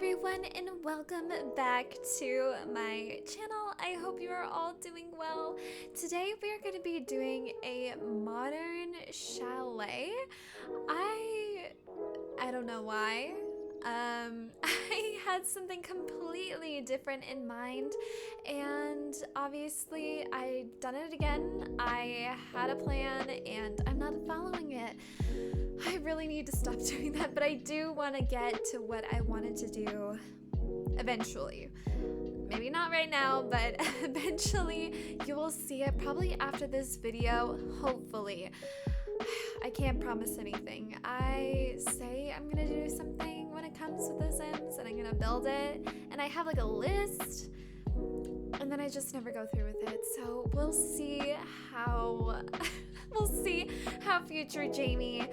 everyone, and welcome back to my channel. I hope you are all doing well. Today we are going to be doing a modern chalet. I don't know why. I had something completely different in mind, and obviously I've done it again. I had a plan and I'm not following it. I really need to stop doing that, but I do want to get to what I wanted to do eventually. Maybe not right now, but eventually you will see it probably after this video, hopefully. I can't promise anything. I say I'm gonna do something when it comes to The Sims, and I'm gonna build it, and I have like a list, and then I just never go through with it. So we'll see how future Jamie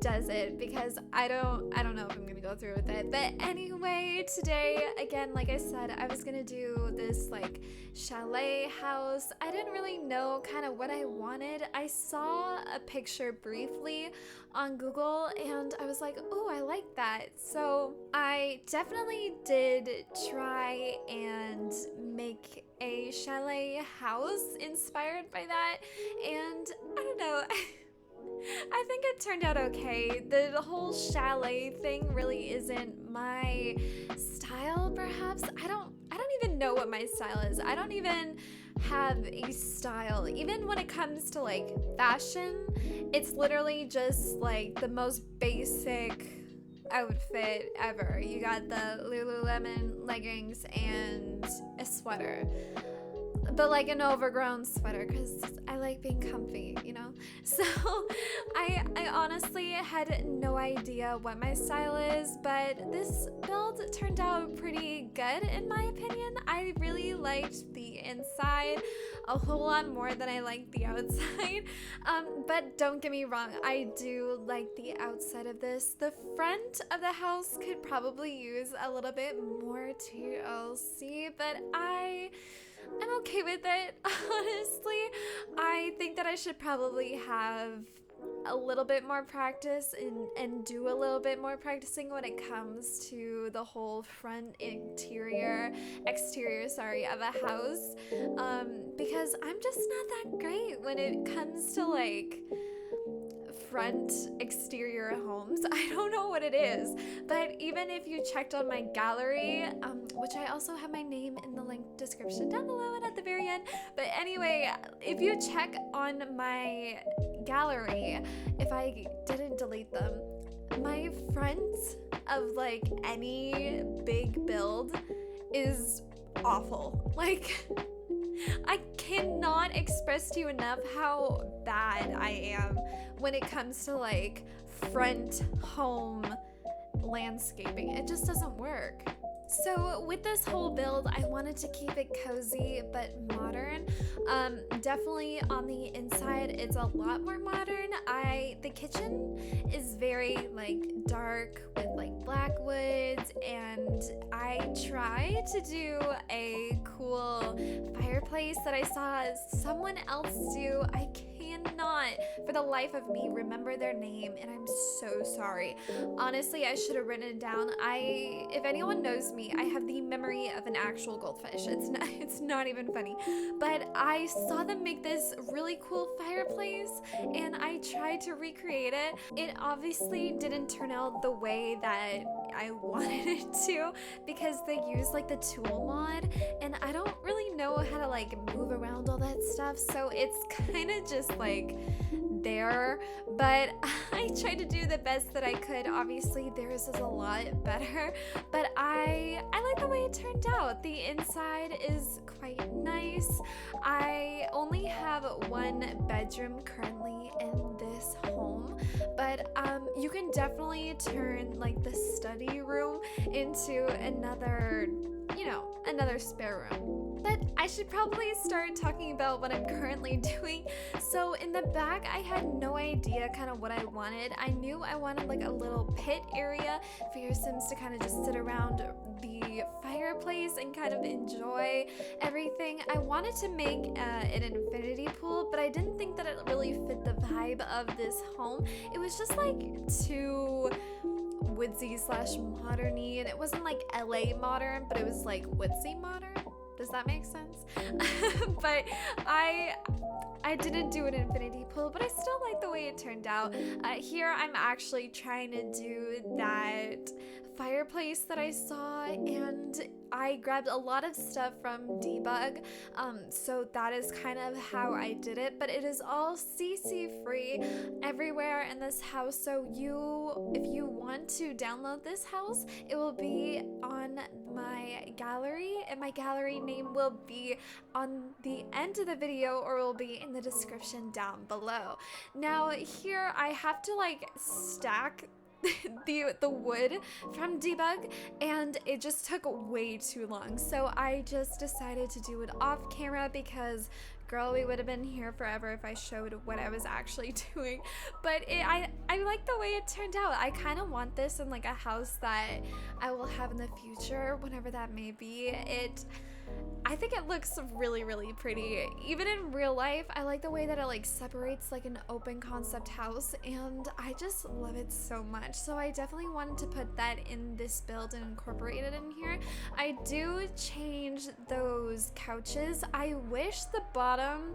does it, because I don't know if I'm gonna go through with it. But anyway, today, again, like I said, I was gonna do this like chalet house. I didn't really know kind of what I wanted. I saw a picture briefly on Google and I was like, oh, I like that. So I definitely did try and make a chalet house inspired by that, and I don't know. I think it turned out okay. The whole chalet thing really isn't my style, perhaps. I don't even know what my style is. I don't even have a style. Even when it comes to like fashion, it's literally just like the most basic outfit ever. You got the Lululemon leggings and a sweater, but like an overgrown sweater, because I like being comfy, you know? So I honestly had no idea what my style is, but this build turned out pretty good in my opinion. I really liked the inside a whole lot more than I liked the outside. But don't get me wrong, I do like the outside of this. The front of the house could probably use a little bit more TLC, but I'm okay with it, honestly. I think that I should probably have a little bit more practice and do a little bit more practicing when it comes to the whole front exterior of a house, because I'm just not that great when it comes to like front exterior homes. I don't know what it is, but even if you checked on my gallery, which I also have my name in the link description down below and at the very end, but anyway, if you check on my gallery, if I didn't delete them, my front of like any big build is awful. Like, I cannot express to you enough how bad I am when it comes to like front home landscaping. It just doesn't work. So with this whole build, I wanted to keep it cozy but modern. Definitely on the inside, it's a lot more modern. The kitchen is very like dark with like black woods, and I tried to do a cool fireplace that I saw someone else do. I cannot for the life of me remember their name, and I'm so sorry. Honestly, I should have written it down. If anyone knows me, I have the memory of an actual goldfish. It's not even funny. But I saw them make this really cool fireplace, and I tried to recreate it. It obviously didn't turn out the way that I wanted it to, because they use like the tool mod, and I don't really know how to like move around all that stuff, so it's kind of just like there. But I tried to do the best that I could. Obviously theirs is a lot better, but I like the way it turned out. The inside is quite nice. I only have one bedroom currently in this home, but you can definitely turn like the study room into another spare room. But I should probably start talking about what I'm currently doing. So in the back, I had no idea kind of what I wanted. I knew I wanted like a little pit area for your Sims to kind of just sit around the fireplace and kind of enjoy everything. I wanted to make an infinity pool, but I didn't think that it really fit the vibe of this home. It was just like too woodsy slash modern-y, and it wasn't like LA modern, but it was like woodsy modern. Does that make sense? But I didn't do an infinity pool, but I still like the way it turned out. Here I'm actually trying to do that fireplace that I saw, and I grabbed a lot of stuff from Debug, so that is kind of how I did it, but it is all CC free everywhere in this house. So if you want to download this house, it will be on my gallery, and my gallery name will be on the end of the video, or will be in the description down below. Now here I have to like stack the wood from Debug, and it just took way too long, so I just decided to do it off camera because girl, we would have been here forever if I showed what I was actually doing. But I like the way it turned out. I kind of want this in like a house that I will have in the future, whenever that may be. I think it looks really, really pretty. Even in real life, I like the way that it like separates like an open concept house, and I just love it so much. So I definitely wanted to put that in this build and incorporate it in here. I do change those couches. I wish the bottom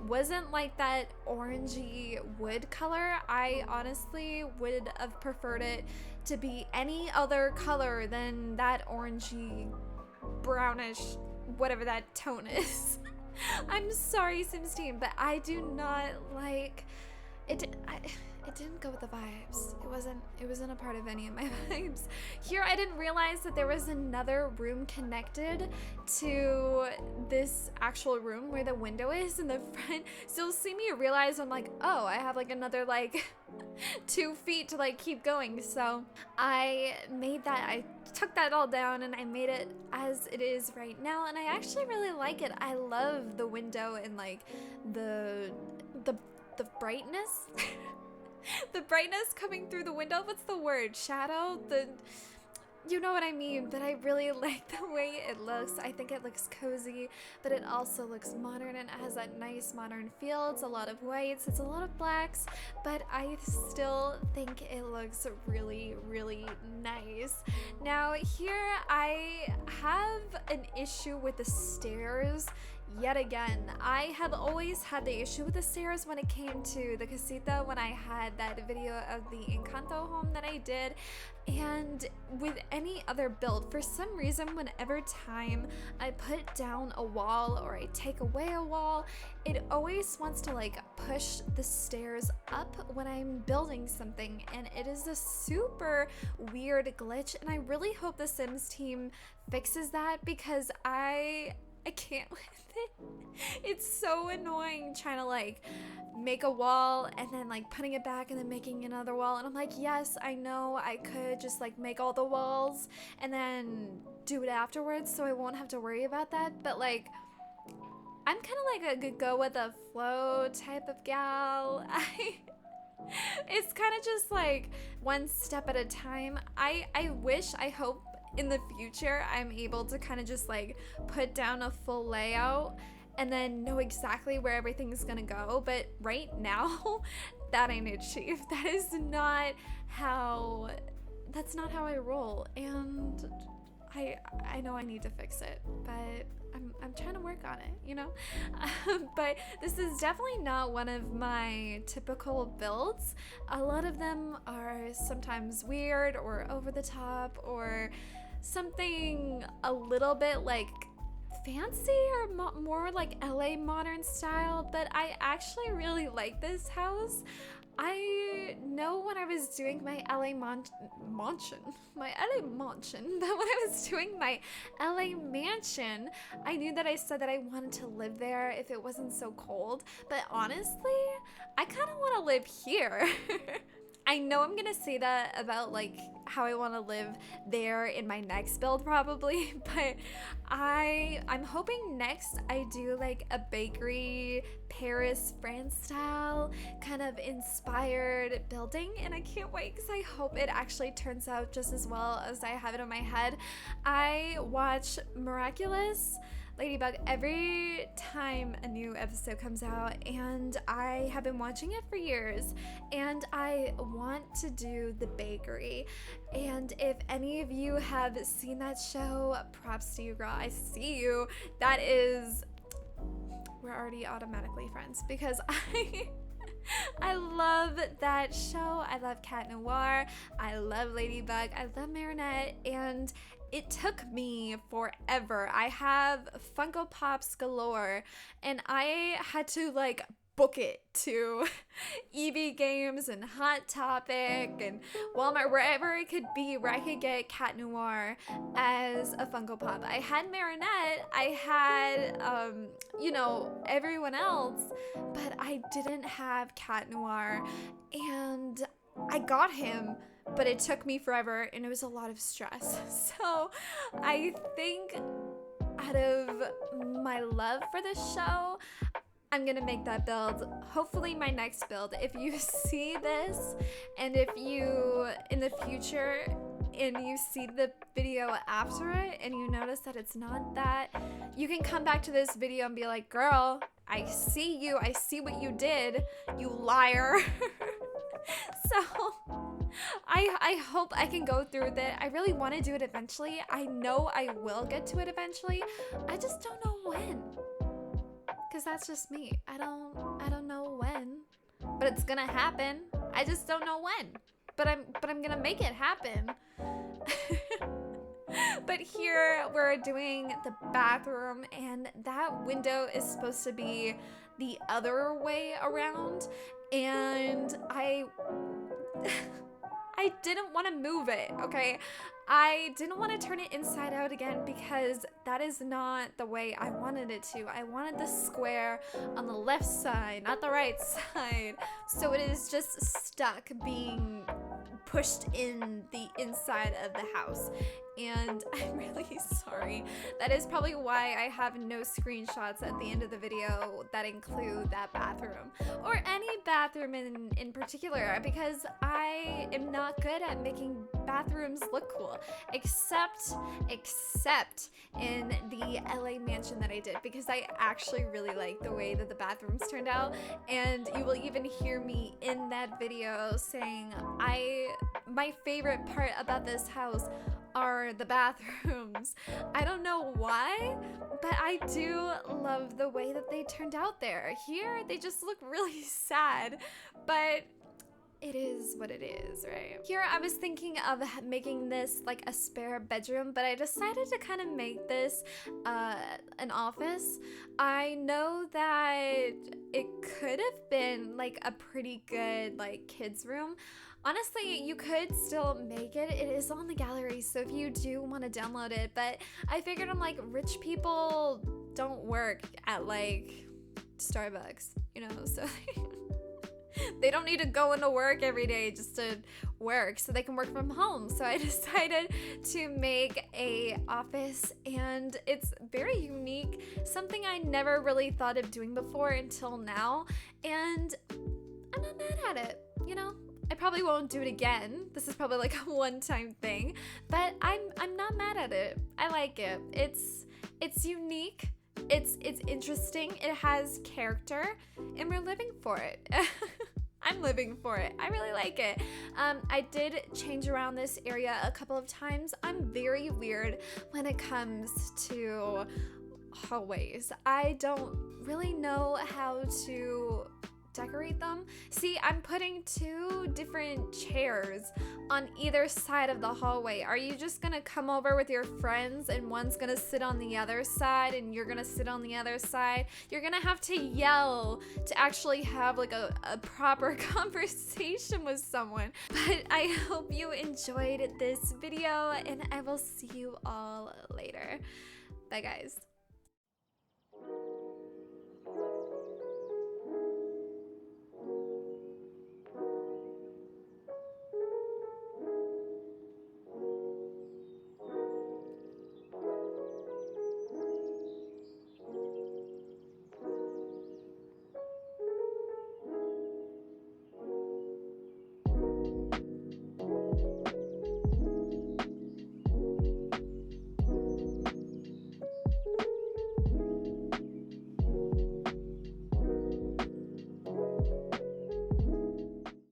wasn't like that orangey wood color. I honestly would have preferred it to be any other color than that orangey brownish whatever that tone is. I'm sorry, Sims team, but I do not like it. It didn't go with the vibes. It wasn't a part of any of my vibes. Here I didn't realize that there was another room connected to this actual room where the window is in the front. So you'll see me realize I'm like, oh, I have like another like 2 feet to like keep going. So I made that, I took that all down and I made it as it is right now, and I actually really like it. I love the window and like the brightness. The brightness coming through the window. What's the word? Shadow? You know what I mean, but I really like the way it looks. I think it looks cozy, but it also looks modern and it has that nice modern feel. It's a lot of whites, it's a lot of blacks, but I still think it looks really, really nice. Now here I have an issue with the stairs. Yet again, I have always had the issue with the stairs when it came to the casita, when I had that video of the Encanto home that I did, and with any other build, for some reason, whenever time I put down a wall or I take away a wall, it always wants to like push the stairs up when I'm building something, and it is a super weird glitch, and I really hope the Sims team fixes that because I can't with it. It's so annoying trying to like make a wall and then like putting it back and then making another wall, and I'm like, yes, I know I could just like make all the walls and then do it afterwards so I won't have to worry about that, but like I'm kind of like a go with the flow type of gal. It's kind of just like one step at a time. I hope in the future I'm able to kind of just like put down a full layout and then know exactly where everything's gonna go, but right now that ain't achieved. That's not how I roll, and I know I need to fix it, but I'm trying to work on it, you know? But this is definitely not one of my typical builds. A lot of them are sometimes weird or over the top or something a little bit like fancy or more like LA modern style, but I actually really like this house. I know when I was doing my LA mansion, but when I was doing my LA mansion, I knew that I said that I wanted to live there if it wasn't so cold, but honestly, I kind of want to live here. I know I'm gonna say that about like how I want to live there in my next build probably, but I'm hoping next I do like a bakery Paris France style kind of inspired building, and I can't wait because I hope it actually turns out just as well as I have it in my head. I watch Miraculous Ladybug every time a new episode comes out, and I have been watching it for years, and I want to do the bakery. And if any of you have seen that show, props to you, girl. I see you. That is, we're already automatically friends because I love that show. I love Cat Noir. I love Ladybug. I love Marinette. And it took me forever. I have Funko Pops galore, and I had to like book it to EB Games and Hot Topic and Walmart, wherever it could be where I could get Cat Noir as a Funko Pop. I had Marinette, I had, you know, everyone else, but I didn't have Cat Noir, and I got him, but it took me forever and it was a lot of stress. So I think out of my love for this show, I'm gonna make that build, hopefully my next build. If you see this, and if you, in the future, and you see the video after it, and you notice that it's not that, you can come back to this video and be like, girl, I see you, I see what you did, you liar. So, I hope I can go through that. I really want to do it eventually. I know I will get to it eventually. I just don't know when. Cause that's just me. I don't know when, but it's gonna happen. I just don't know when, but I'm gonna make it happen. But here we're doing the bathroom, and that window is supposed to be the other way around, and I didn't want to move it, okay? I didn't want to turn it inside out again because that is not the way I wanted it to. I wanted the square on the left side, not the right side. So it is just stuck being pushed in the inside of the house. And I'm really sorry. That is probably why I have no screenshots at the end of the video that include that bathroom or any bathroom in particular, because I am not good at making bathrooms look cool, except in the LA mansion that I did, because I actually really like the way that the bathrooms turned out. And you will even hear me in that video saying my favorite part about this house are the bathrooms. I don't know why, but I do love the way that they turned out there. Here, they just look really sad, but it is what it is, right? Here, I was thinking of making this like a spare bedroom, but I decided to kind of make this an office. I know that it could have been like a pretty good like kids room. Honestly, you could still make it. It is on the gallery, so if you do want to download it, but I figured I'm like, rich people don't work at like Starbucks, you know, so they don't need to go into work every day just to work, so they can work from home. So I decided to make a office, and it's very unique, something I never really thought of doing before until now, and I'm not mad at it, you know? I probably won't do it again. This is probably like a one-time thing, but I'm not mad at it. I like it. It's unique. It's interesting. It has character, and we're living for it. I'm living for it. I really like it. I did change around this area a couple of times. I'm very weird when it comes to hallways. I don't really know how to decorate them. See, I'm putting 2 different chairs on either side of the hallway. Are you just gonna come over with your friends and one's gonna sit on the other side and you're gonna sit on the other side? You're gonna have to yell to actually have like a proper conversation with someone. But I hope you enjoyed this video, and I will see you all later. Bye guys.